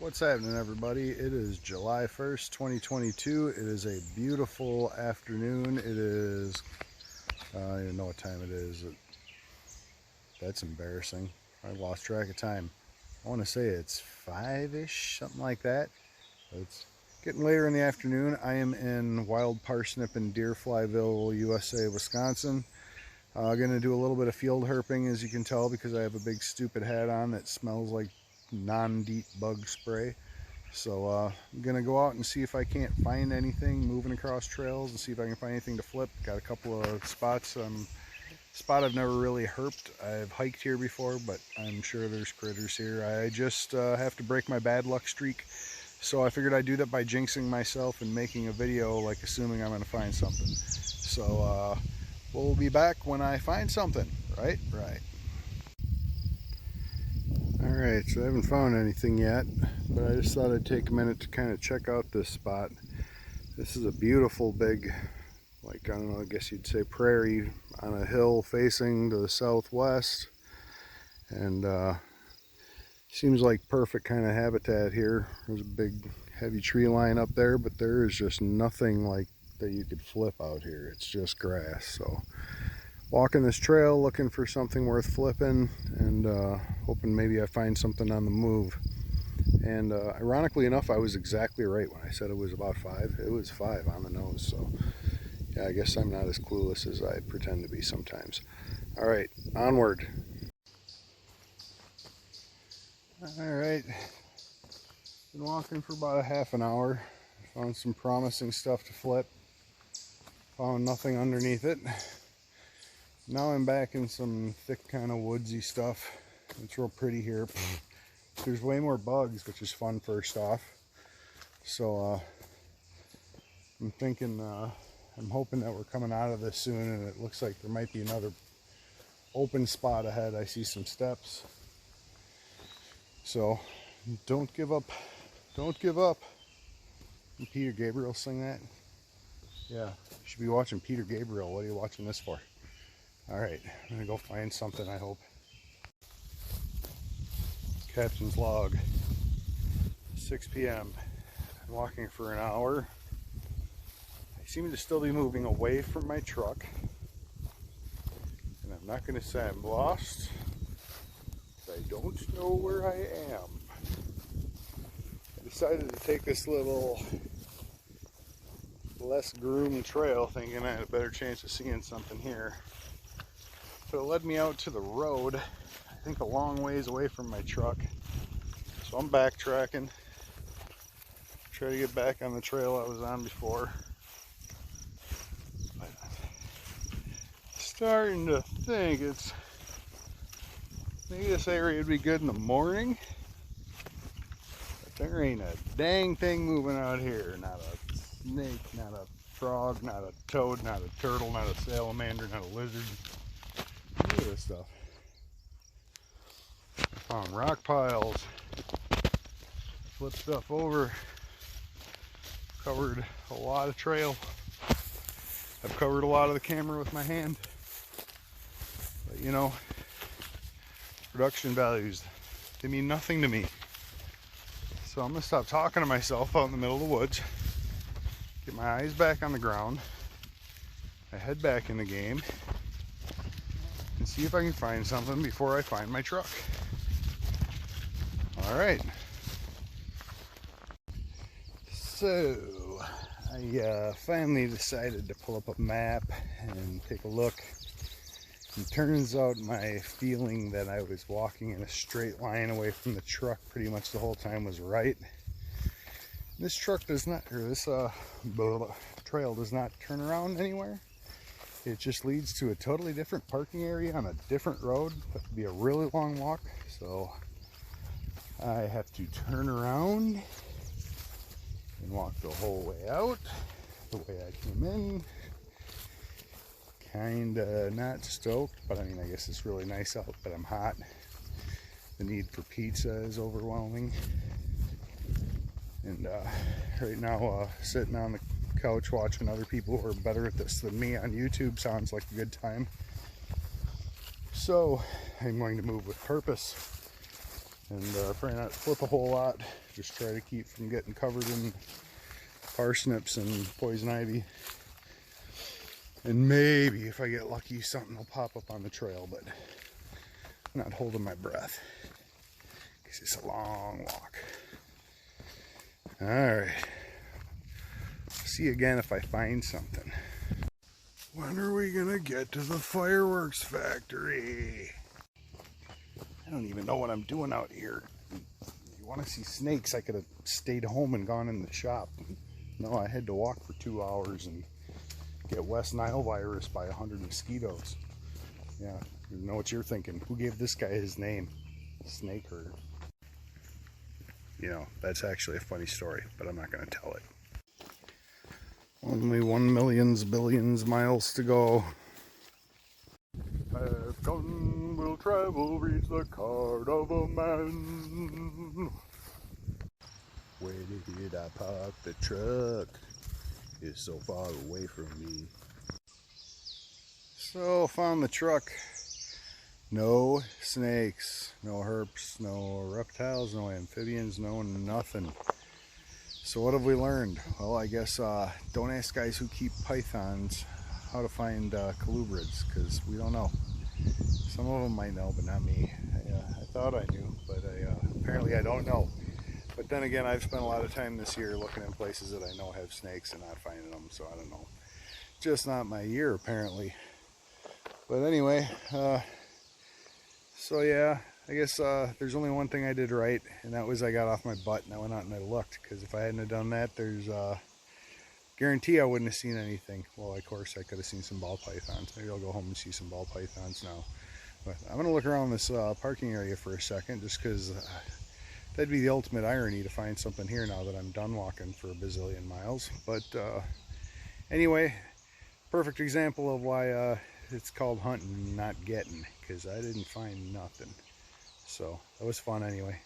What's happening, everybody? It is July 1st, 2022. It is a beautiful afternoon. It is, I don't even know what time it is. That's embarrassing. I lost track of time. I want to say it's 5-ish, something like that. It's getting later in the afternoon. I am in Wild Parsnip in Deerflyville, USA, Wisconsin. Going to do a little bit of field herping, as you can tell, because I have a big stupid hat on that smells like non-DEET bug spray. So I'm gonna go out and see if I can't find anything moving across trails and see if I can find anything to flip. Got a couple of spots. Spot I've never really herped. I've hiked here before, but I'm sure there's critters here. I just have to break my bad luck streak, so I figured I'd do that by jinxing myself and making a video like assuming I'm gonna find something. So we'll be back when I find something. Right. Alright, so I haven't found anything yet, but I just thought I'd take a minute to kind of check out this spot. This is a beautiful big, like, I don't know, I guess you'd say prairie on a hill facing to the southwest, and seems like perfect kind of habitat here. There's a big heavy tree line up there, but there is just nothing like that you could flip out here. It's just grass. So walking this trail looking for something worth flipping, and hoping maybe I find something on the move. And ironically enough, I was exactly right when I said it was about 5. It was 5 on the nose. So yeah, I guess I'm not as clueless as I pretend to be sometimes. All right, onward. All right, been walking for about a half an hour. Found some promising stuff to flip. Found nothing underneath it. Now I'm back in some thick kind of woodsy stuff. It's real pretty here. There's way more bugs, which is fun first off. So I'm thinking, I'm hoping that we're coming out of this soon, and it looks like there might be another open spot ahead. I see some steps. So don't give up. Don't give up. Did Peter Gabriel sing that? Yeah, you should be watching Peter Gabriel. What are you watching this for? Alright, I'm gonna go find something, I hope. Captain's log, 6 p.m. I'm walking for an hour. I seem to still be moving away from my truck. And I'm not gonna say I'm lost. I don't know where I am. I decided to take this little less groomed trail, thinking I had a better chance of seeing something here. So it led me out to the road, I think a long ways away from my truck. So I'm backtracking, try to get back on the trail I was on before. But I'm starting to think maybe this area would be good in the morning, but there ain't a dang thing moving out here. Not a snake, not a frog, not a toad, not a turtle, not a salamander, not a lizard. Look at this stuff. I found rock piles, flipped stuff over, covered a lot of trail. I've covered a lot of the camera with my hand, but you know, production values, they mean nothing to me. So I'm gonna stop talking to myself out in the middle of the woods, get my eyes back on the ground, my head back in the game, and see if I can find something before I find my truck. All right. So I finally decided to pull up a map and take a look. And turns out my feeling that I was walking in a straight line away from the truck pretty much the whole time was right. This truck does not, or this trail does not turn around anywhere. It just leads to a totally different parking area on a different road. That would be a really long walk, so I have to turn around and walk the whole way out, the way I came in. Kinda not stoked, but I mean, I guess it's really nice out, but I'm hot. The need for pizza is overwhelming. And right now, sitting on the couch watching other people who are better at this than me on YouTube sounds like a good time. So I'm going to move with purpose and probably not flip a whole lot, Just try to keep from getting covered in parsnips and poison ivy. And maybe if I get lucky, something will pop up on the trail, but I'm not holding my breath because it's a long walk. All right. See you again if I find something. When are we gonna get to the fireworks factory? I don't even know what I'm doing out here. You want to see snakes, I could have stayed home and gone in the shop. No, I had to walk for 2 hours and get West Nile virus by 100 mosquitoes. Yeah, you know what you're thinking. Who gave this guy his name? Snakeherder. You know, that's actually a funny story, but I'm not going to tell it. Only 1 million billions miles to go. Have gun will travel, reach the card of a man. Where did I park the truck? It's so far away from me. So, found the truck. No snakes, no herps, no reptiles, no amphibians, no nothing. So what have we learned? Well, I guess don't ask guys who keep pythons how to find colubrids, because we don't know. Some of them might know, but not me. I thought I knew, but apparently I don't know. But then again, I've spent a lot of time this year looking in places that I know have snakes and not finding them, so I don't know. Just not my year, apparently. But anyway, so yeah, I guess there's only one thing I did right, and that was I got off my butt and I went out and I looked, because if I hadn't have done that, there's guarantee I wouldn't have seen anything. Well, of course, I could have seen some ball pythons. Maybe I'll go home and see some ball pythons now. But I'm going to look around this parking area for a second, just because that'd be the ultimate irony to find something here now that I'm done walking for a bazillion miles. But anyway, perfect example of why it's called hunting, not getting, because I didn't find nothing. So that was fun anyway.